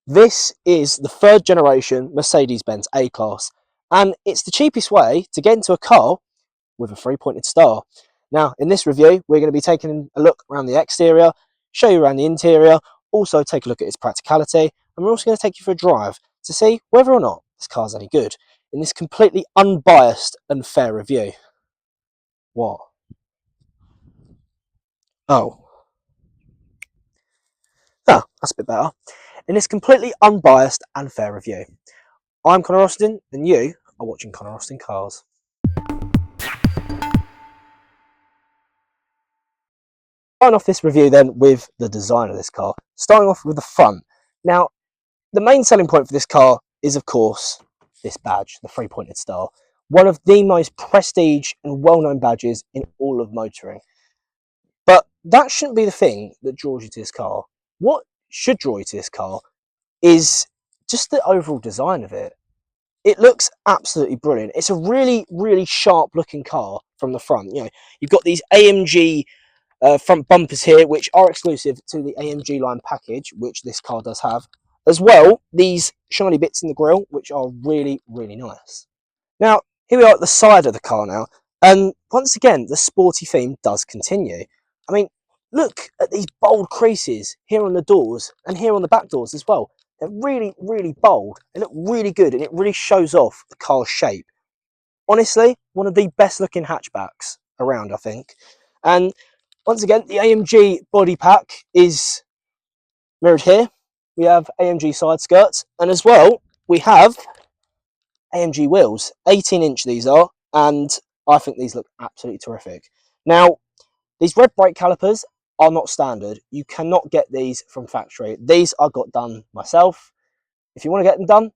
This is the third generation Mercedes-Benz A-Class, and it's the cheapest way to get into a car with a three-pointed star. Now, in this review, we're going to be taking a look around the exterior, show you around the interior, also take a look at its practicality, and we're also going to take you for a drive to see whether or not this car's any good in this completely unbiased and fair review. What? Oh, that's a bit better. In this completely unbiased and fair review. I'm Connor Austin, and you are watching Connor Austin Cars. Starting off this review then with the design of this car. Starting off with the front. Now, the main selling point for this car is, of course, this badge, the three-pointed star. One of the most prestige and well-known badges in all of motoring. But that shouldn't be the thing that draws you to this car. What should draw you to this car is just the overall design of it. It looks absolutely brilliant. It's a really, really sharp looking car from the front. You know, you've got these AMG front bumpers here, which are exclusive to the AMG-Line package, which this car does have. As well, these shiny bits in the grille, which are really, really nice. Now, here we are at the side of the car now, and once again, the sporty theme does continue. I mean, look at these bold creases here on the doors and here on the back doors as well. They're really, really bold. They look really good, and it really shows off the car's shape. Honestly, one of the best looking hatchbacks around, I think. And once again, the AMG body pack is mirrored here. We have AMG side skirts, and as well, we have AMG wheels. 18-inch these are, and I think these look absolutely terrific. Now, these red brake calipers are not standard. You cannot get these from factory. These I got done myself. If you want to get them done,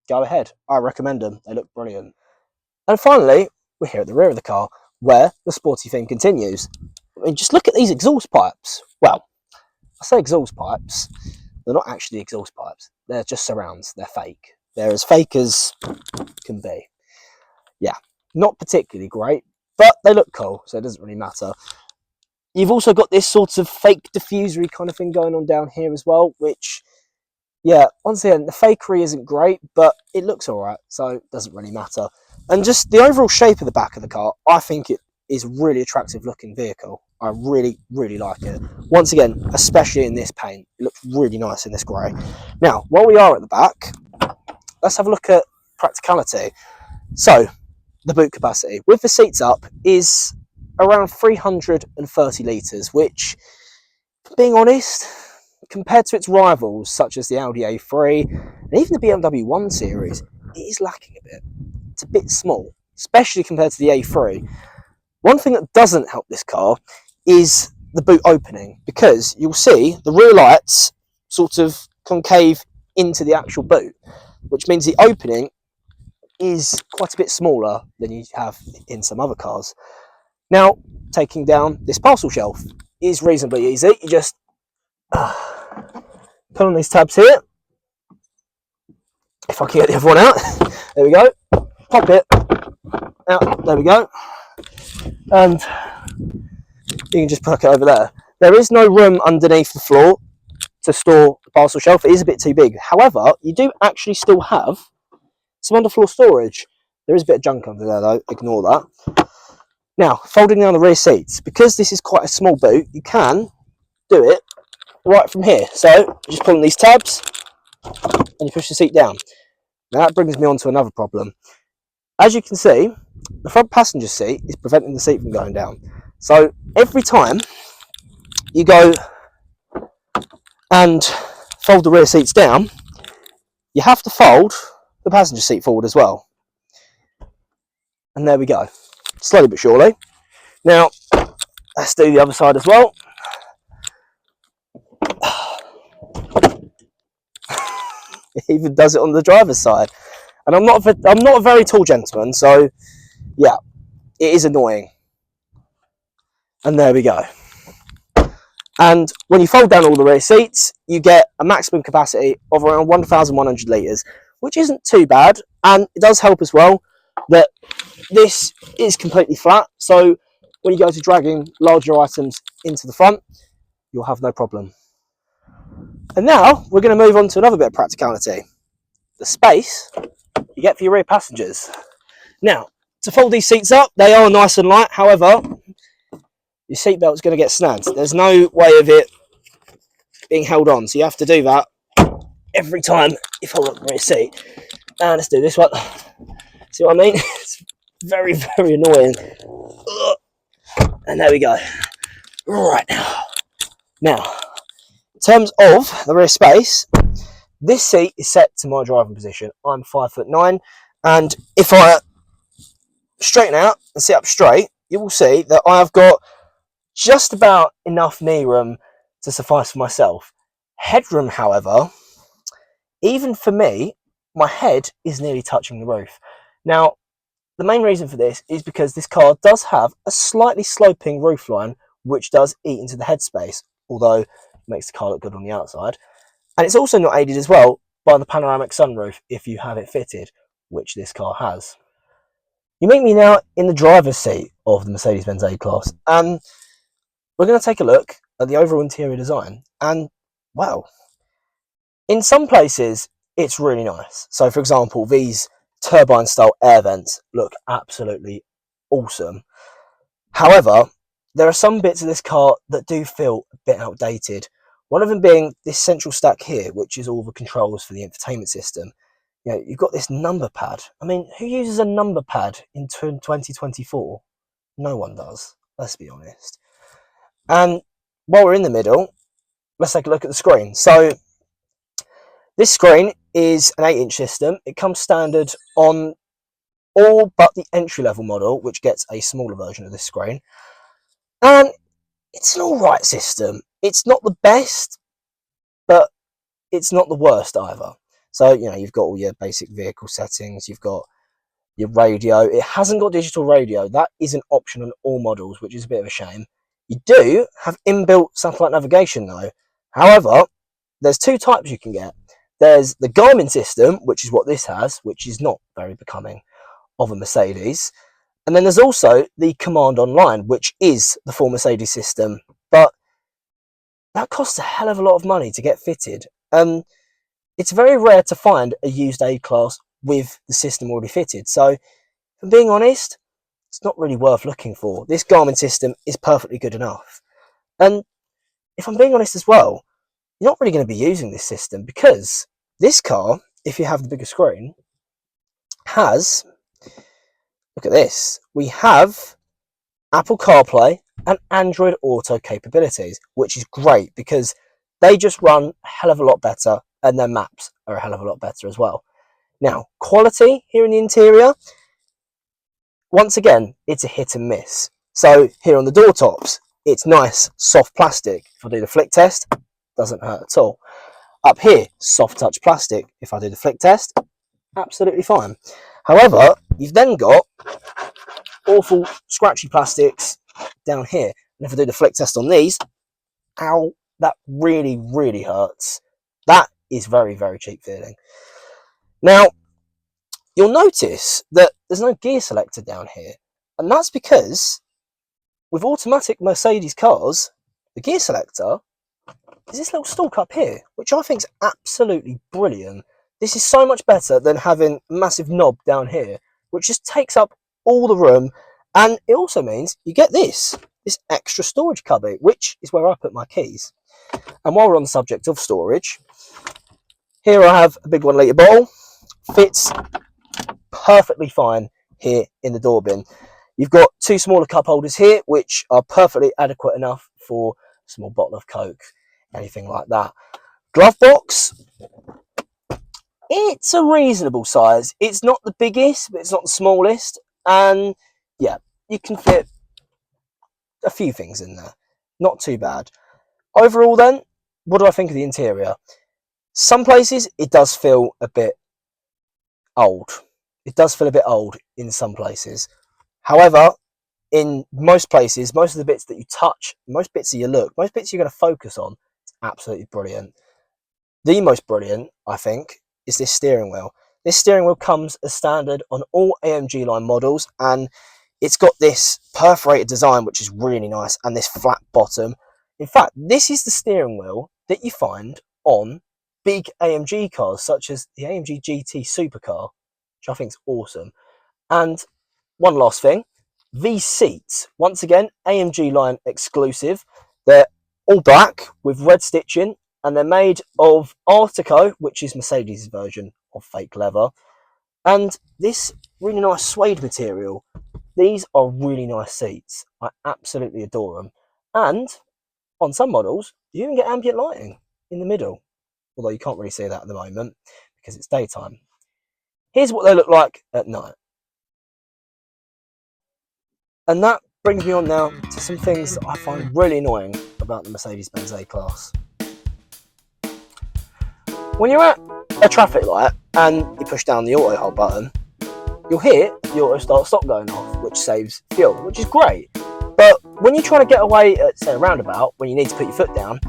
go ahead. I recommend them. They look brilliant. And finally, we're here at the rear of the car, where the sporty theme continues. I mean, just look at these exhaust pipes. Well, I say exhaust pipes. They're not actually exhaust pipes. They're just surrounds. They're fake. They're as fake as can be. Yeah, not particularly great, but they look cool, so it doesn't really matter. You've also got this sort of fake diffusery kind of thing going on down here as well, which, yeah, once again, the fakery isn't great, but it looks all right, so it doesn't really matter. And just the overall shape of the back of the car, I think it is a really attractive looking vehicle. I really, really like it. Once again, especially in this paint, it looks really nice in this grey. Now, while we are at the back, let's have a look at practicality. So, the boot capacity with the seats up is around 330 litres, which, being honest, compared to its rivals such as the Audi A3 and even the BMW 1 Series, it is lacking a bit. It's a bit small, especially compared to the A3. One thing that doesn't help this car is the boot opening, because you'll see the rear lights sort of concave into the actual boot, which means the opening is quite a bit smaller than you have in some other cars. Now, taking down this parcel shelf is reasonably easy. You just pull on these tabs here. If I can get the other one out. There we go. Pop it out. There we go. And you can just plug it over there. There is no room underneath the floor to store the parcel shelf. It is a bit too big. However, you do actually still have some underfloor storage. There is a bit of junk under there though. Ignore that. Now, folding down the rear seats, because this is quite a small boot, you can do it right from here. So, you just pull on these tabs and you push the seat down. Now, that brings me on to another problem. As you can see, the front passenger seat is preventing the seat from going down. So, every time you go and fold the rear seats down, you have to fold the passenger seat forward as well. And there we go. Slowly but surely. Now, let's do the other side as well. It even does it on the driver's side. And I'm not a very tall gentleman, so yeah, it is annoying. And there we go. And when you fold down all the rear seats, you get a maximum capacity of around 1,100 litres, which isn't too bad. And it does help as well that this is completely flat, so when you go to dragging larger items into the front, you'll have no problem. And now we're going to move on to another bit of practicality. The space you get for your rear passengers. Now, to fold these seats up, they are nice and light. However, your seatbelt's going to get snagged. There's no way of it being held on. So you have to do that every time you fold up the rear seat. Now let's do this one. See what I mean? It's very, very annoying. And there we go. Right now. Now, in terms of the rear space, this seat is set to my driving position. I'm 5'9", and if I straighten out and sit up straight, you will see that I've got just about enough knee room to suffice for myself. Headroom, however, even for me, my head is nearly touching the roof. Now, the main reason for this is because this car does have a slightly sloping roofline, which does eat into the headspace, although it makes the car look good on the outside. And it's also not aided as well by the panoramic sunroof if you have it fitted, which this car has. You meet me now in the driver's seat of the Mercedes-Benz A-Class, and we're going to take a look at the overall interior design. And, wow, in some places, it's really nice. So, for example, these turbine-style air vents look absolutely awesome. However, there are some bits of this car that do feel a bit outdated. One of them being this central stack here, which is all the controls for the infotainment system. You know, you've got this number pad. I mean, who uses a number pad in 2024? No one does, let's be honest. And while we're in the middle, let's take a look at the screen. So this screen is an 8-inch system. It comes standard on all but the entry-level model, which gets a smaller version of this screen. And it's an alright system. It's not the best, but it's not the worst either. So, you know, you've got all your basic vehicle settings, you've got your radio. It hasn't got digital radio. That is an option on all models, which is a bit of a shame. You do have inbuilt satellite navigation though. However, there's two types you can get. There's the Garmin system, which is what this has, which is not very becoming of a Mercedes. And then there's also the Command Online, which is the full Mercedes system. But that costs a hell of a lot of money to get fitted. It's very rare to find a used A-Class with the system already fitted. So, if I'm being honest, it's not really worth looking for. This Garmin system is perfectly good enough. And if I'm being honest as well, you're not really going to be using this system because this car, if you have the bigger screen, has, look at this, we have Apple CarPlay and Android Auto capabilities, which is great because they just run a hell of a lot better and their maps are a hell of a lot better as well. Now, quality here in the interior, once again, it's a hit and miss. So here on the door tops, it's nice, soft plastic. If I do the flick test, doesn't hurt at all. Up here, soft touch plastic. If I do the flick test, absolutely fine. However, you've then got awful scratchy plastics down here. And if I do the flick test on these, ow, that really, really hurts. That is very, very cheap feeling. Now, you'll notice that there's no gear selector down here. And that's because with automatic Mercedes cars, the gear selector is this little stalk up here, which I think is absolutely brilliant. This is so much better than having a massive knob down here, which just takes up all the room. And it also means you get this extra storage cubby, which is where I put my keys. And while we're on the subject of storage, here I have a big 1 litre bottle. Fits perfectly fine here in the door bin. You've got two smaller cup holders here, which are perfectly adequate enough for a small bottle of Coke, anything like that. Glove box, it's a reasonable size. It's not the biggest, but it's not the smallest. And yeah, you can fit a few things in there. Not too bad. Overall then, what do I think of the interior? Some places it does feel a bit old. It does feel a bit old in some places. However, in most places, most of the bits that you touch, most bits of your look, most bits you're going to focus on, it's absolutely brilliant. The most brilliant, I think, is this steering wheel. This steering wheel comes as standard on all AMG-Line models, and it's got this perforated design, which is really nice, and this flat bottom. In fact, this is the steering wheel that you find on big AMG cars, such as the AMG GT supercar, which I think is awesome. And one last thing, these seats, once again, AMG line exclusive. They're all black with red stitching, and they're made of Artico, which is Mercedes' version of fake leather, and this really nice suede material. These are really nice seats. I absolutely adore them. And on some models, you even get ambient lighting in the middle, although you can't really see that at the moment because it's daytime. Here's what they look like at night. And that brings me on now to some things that I find really annoying about the Mercedes-Benz A-Class. When you're at a traffic light and you push down the auto hold button, you'll hear the auto start stop going off, which saves fuel, which is great. But when you try to get away at, say, a roundabout, when you need to put your foot down,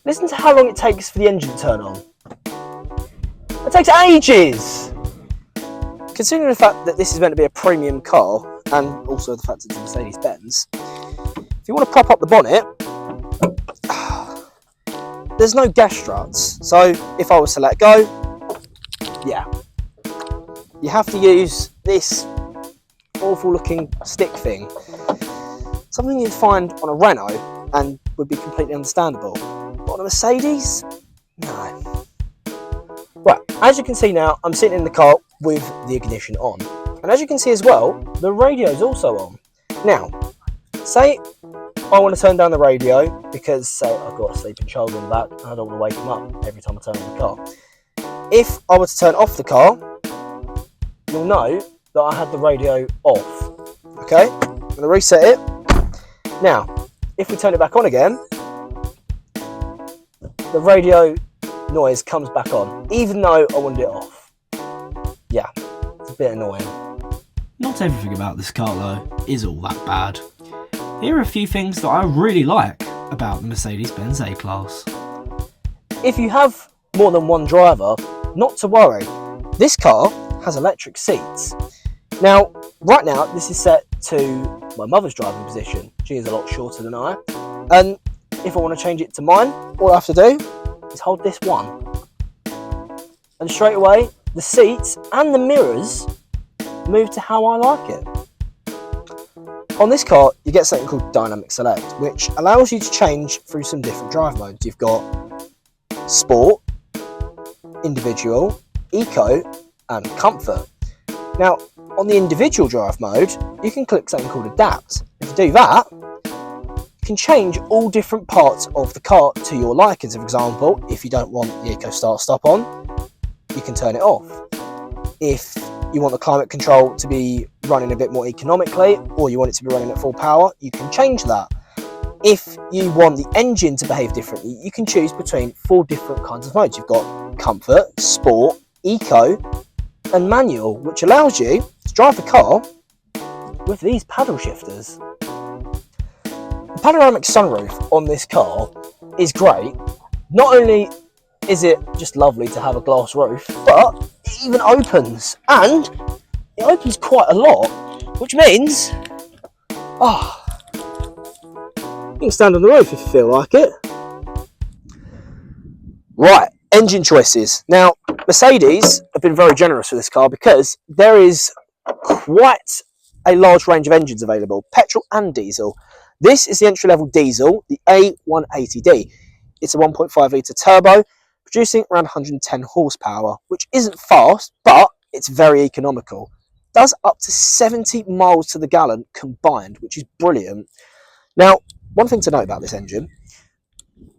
listen to how long it takes for the engine to turn on. It takes ages! Considering the fact that this is meant to be a premium car, and also the fact it's a Mercedes-Benz, if you want to prop up the bonnet, there's no gas struts. So if I was to let go, yeah, you have to use this awful looking stick thing. Something you'd find on a Renault and would be completely understandable. But on a Mercedes, no. Right, as you can see now, I'm sitting in the car with the ignition on. And as you can see as well, the radio is also on. Now, say I want to turn down the radio because, say, I've got a sleeping child in the back and I don't want to wake him up every time I turn on the car. If I were to turn off the car, you'll know that I had the radio off. Okay, I'm going to reset it. Now, if we turn it back on again, the radio noise comes back on, even though I wanted it off. Yeah, it's a bit annoying. Not everything about this car though is all that bad. Here are a few things that I really like about the Mercedes-Benz A-Class. If you have more than one driver, not to worry. This car has electric seats. Now, right now, this is set to my mother's driving position. She is a lot shorter than I. And if I want to change it to mine, all I have to do is hold this one. And straight away, the seats and the mirrors move to how I like it. On this car, you get something called Dynamic Select, which allows you to change through some different drive modes. You've got Sport, Individual, Eco, and Comfort. Now, on the individual drive mode, you can click something called Adapt. If you do that, you can change all different parts of the car to your likings. For example, if you don't want the Eco Start Stop on, you can turn it off. If you want the climate control to be running a bit more economically, or you want it to be running at full power, you can change that. If you want the engine to behave differently, you can choose between 4 different kinds of modes. You've got Comfort, Sport, Eco, and Manual, which allows you to drive the car with these paddle shifters. The panoramic sunroof on this car is great. Not only is it just lovely to have a glass roof, but it even opens, and it opens quite a lot, which means you can stand on the roof if you feel like it. Right, engine choices. Now, Mercedes have been very generous with this car because there is quite a large range of engines available, petrol and diesel. This is the entry-level diesel, the A180d. It's a 1.5 litre turbo, producing around 110 horsepower, which isn't fast, but it's very economical. Does up to 70 miles to the gallon combined, which is brilliant. Now, one thing to note about this engine,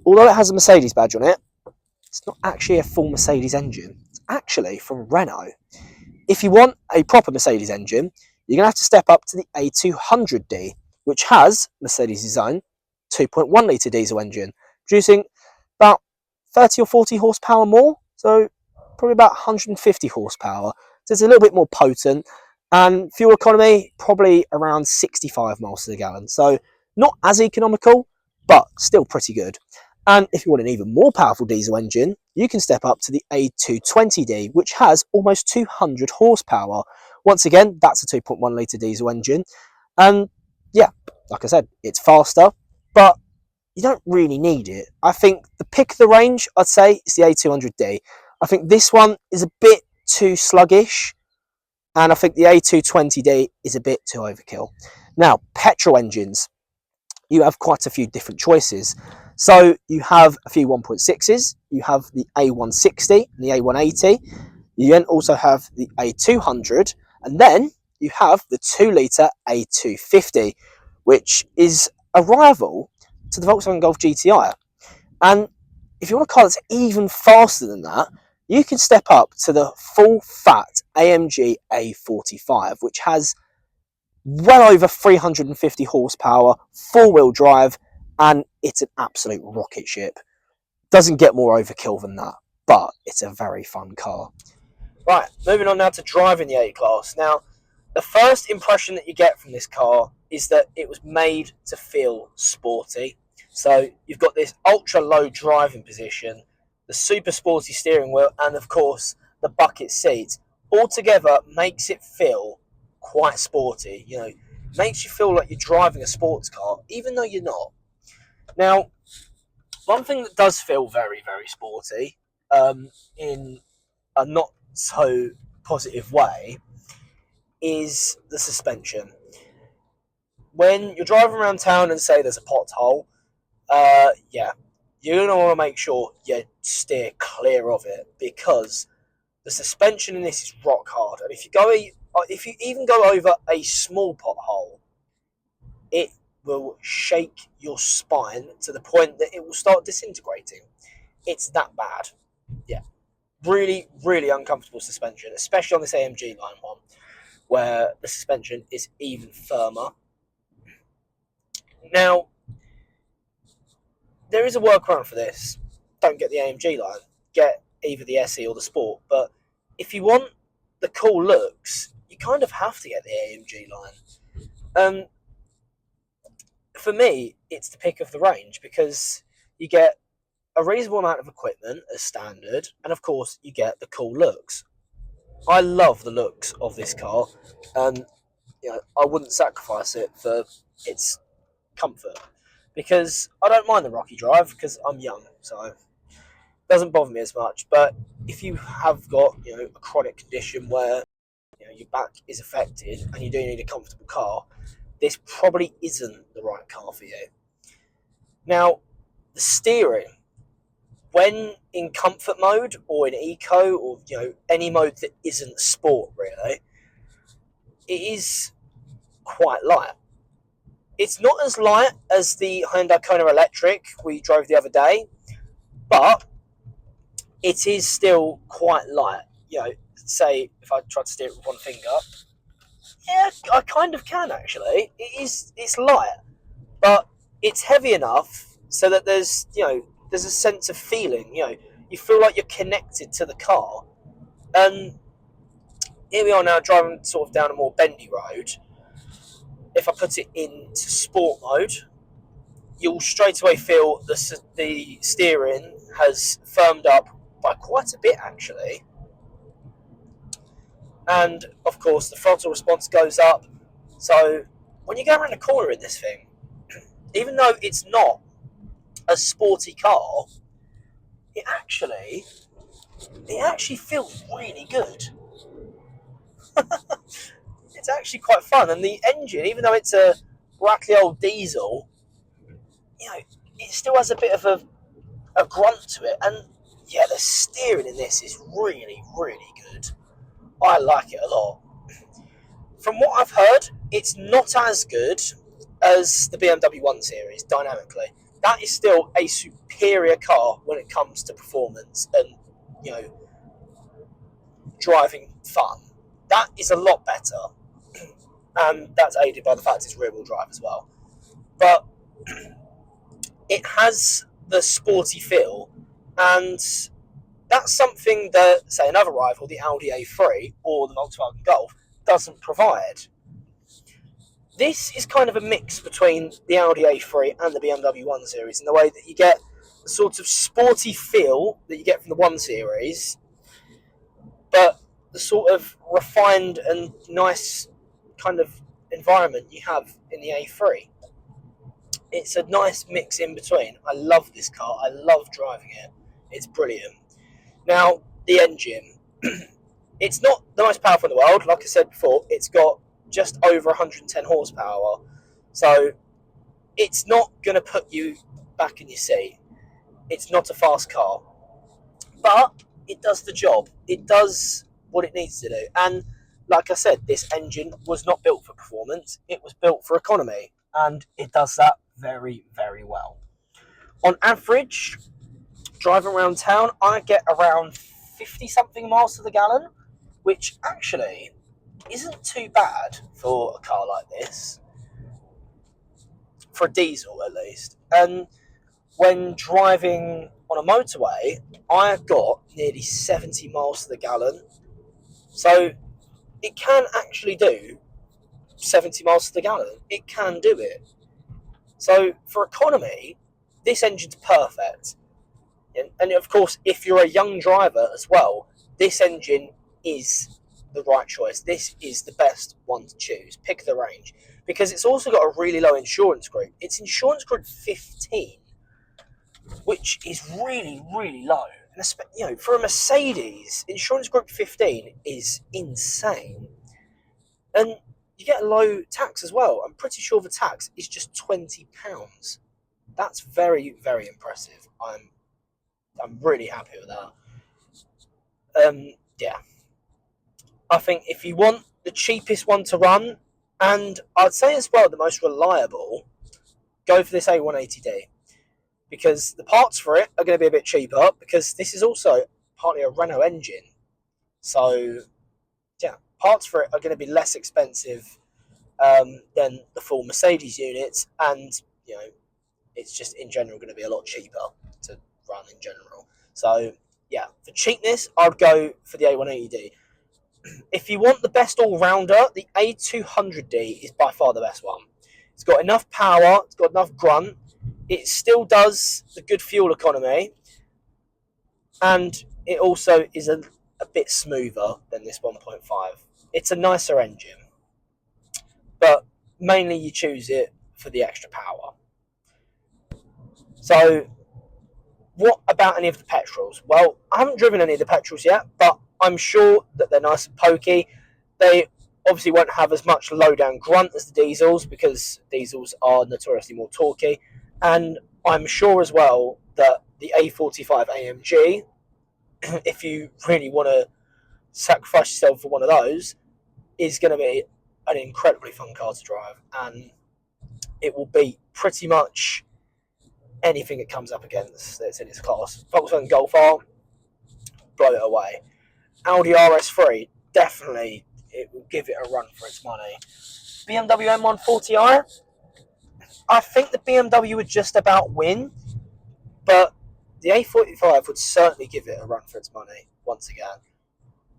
although it has a Mercedes badge on it, it's not actually a full Mercedes engine. It's actually from Renault. If you want a proper Mercedes engine, you're going to have to step up to the A200d, which has Mercedes' own 2.1 litre diesel engine, producing about 30 or 40 horsepower more, so probably about 150 horsepower. So it's a little bit more potent, and fuel economy probably around 65 miles to the gallon. So not as economical, but still pretty good. And if you want an even more powerful diesel engine, you can step up to the A220d, which has almost 200 horsepower. Once again, that's a 2.1 litre diesel engine. And yeah, like I said, it's faster, but you don't really need it. I think the pick of the range, I'd say, is the A200D. I think this one is a bit too sluggish, and I think the A220D is a bit too overkill. Now, petrol engines, you have quite a few different choices. So you have a few 1.6s, you have the A160 and the A180, you then also have the A200, and then you have the 2-litre A250, which is a rival to the Volkswagen Golf GTI. And if you want a car that's even faster than that, you can step up to the full-fat AMG A45, which has well over 350 horsepower, four-wheel drive, and it's an absolute rocket ship. Doesn't get more overkill than that, but it's a very fun car. Right, moving on now to driving the A-Class. Now, the first impression that you get from this car is that it was made to feel sporty. So you've got this ultra low driving position, the super sporty steering wheel, and of course the bucket seats. Altogether makes it feel quite sporty. You know, makes you feel like you're driving a sports car, even though you're not. Now, one thing that does feel very, very sporty, in a not so positive way, is the suspension. When you're driving around town and say there's a pothole, yeah, you're going to want to make sure you steer clear of it, because the suspension in this is rock hard. And if you even go over a small pothole, it will shake your spine to the point that it will start disintegrating. It's that bad. Yeah. Really, really uncomfortable suspension, especially on this AMG-Line one, where the suspension is even firmer. Now, there is a workaround for this. Don't get the AMG line. Get either the SE or the Sport. But if you want the cool looks, you kind of have to get the AMG line. For me, it's the pick of the range, because you get a reasonable amount of equipment as standard, and of course you get the cool looks. I love the looks of this car, and I wouldn't sacrifice it for its comfort, because I don't mind the rocky drive because I'm young, so it doesn't bother me as much. But if you have got a chronic condition where your back is affected and you do need a comfortable car, this probably isn't the right car for you. Now, the steering, when in comfort mode or in eco, or any mode that isn't sport really, it is quite light. It's not as light as the Hyundai Kona Electric we drove the other day, but it is still quite light. Say if I try to steer it with one finger, yeah, I kind of can actually. It's light, but it's heavy enough so that there's a sense of feeling. You feel like you're connected to the car. And here we are now driving sort of down a more bendy road. If I put it into sport mode, you'll straight away feel the steering has firmed up by quite a bit actually. And of course the throttle response goes up. So when you go around the corner in this thing, even though it's not a sporty car, it actually feels really good. It's actually quite fun. And the engine, even though it's a rattly old diesel, it still has a bit of a grunt to it. And yeah, the steering in this is really, really good. I like it a lot. From what I've heard, it's not as good as the BMW 1 Series dynamically. That is still a superior car when it comes to performance and driving fun. That is a lot better, and that's aided by the fact it's rear-wheel drive as well. But it has the sporty feel, and that's something that, say, another rival, the Audi A3 or the Volkswagen Golf, doesn't provide. This is kind of a mix between the Audi A3 and the BMW 1 Series in the way that you get the sort of sporty feel that you get from the 1 Series, but the sort of refined and nice kind of environment you have in the A3. it's a nice mix in between. I love this car. I love driving it. It's brilliant. Now, the engine. It's not the most powerful in the world. Like I said before, it's got just over 110 horsepower. So it's not going to put you back in your seat. It's not a fast car. But it does the job. It does what it needs to do. And like I said, this engine was not built for performance. It was built for economy. And it does that very, very well. On average, driving around town, I get around 50-something miles to the gallon, which actually isn't too bad for a car like this. For a diesel, at least. And when driving on a motorway, I got nearly 70 miles to the gallon. So it can actually do 70 miles to the gallon. It can do it. So for economy, this engine's perfect. And of course, if you're a young driver as well, this engine is the right choice. This is the best one to choose. Pick the range. Because it's also got a really low insurance group. It's insurance group 15, which is really, really low. And for a Mercedes, insurance group 15 is insane. And you get a low tax as well. I'm pretty sure the tax is just £20. That's very, very impressive. I'm really happy with that. Yeah. I think if you want the cheapest one to run, and I'd say as well the most reliable, go for this A180d. Because the parts for it are going to be a bit cheaper, because this is also partly a Renault engine. So, yeah, parts for it are going to be less expensive than the full Mercedes units, and, it's just in general going to be a lot cheaper to run in general. So, yeah, for cheapness, I'd go for the A180d. If you want the best all-rounder, the A200d is by far the best one. It's got enough power, it's got enough grunt, it still does the good fuel economy, and it also is a bit smoother than this 1.5. It's a nicer engine, but mainly you choose it for the extra power. So, what about any of the petrols? Well, I haven't driven any of the petrols yet, but I'm sure that they're nice and pokey. They obviously won't have as much low-down grunt as the diesels, because diesels are notoriously more torquey. And I'm sure as well that the A45 AMG, if you really want to sacrifice yourself for one of those, is going to be an incredibly fun car to drive. And it will beat pretty much anything it comes up against that's in its class. Volkswagen Golf R, blow it away. Audi RS3, definitely it will give it a run for its money. BMW M140i, I think the BMW would just about win, but the A45 would certainly give it a run for its money once again.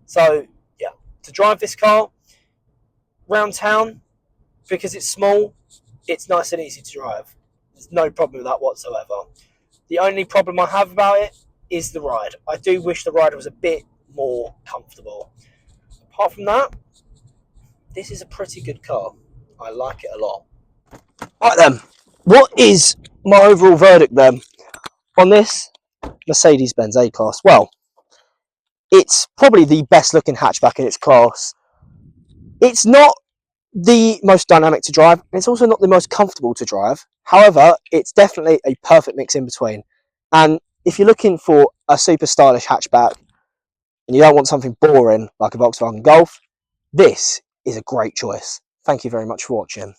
So, yeah, to drive this car round town, because it's small, it's nice and easy to drive. There's no problem with that whatsoever. The only problem I have about it is the ride. I do wish the ride was a bit more comfortable. Apart from that, this is a pretty good car. I like it a lot. Right then, what is my overall verdict then on this Mercedes-Benz A-Class? Well, it's probably the best looking hatchback in its class. It's not the most dynamic to drive, and it's also not the most comfortable to drive. However, it's definitely a perfect mix in between. And if you're looking for a super stylish hatchback and you don't want something boring like a Volkswagen Golf, this is a great choice. Thank you very much for watching.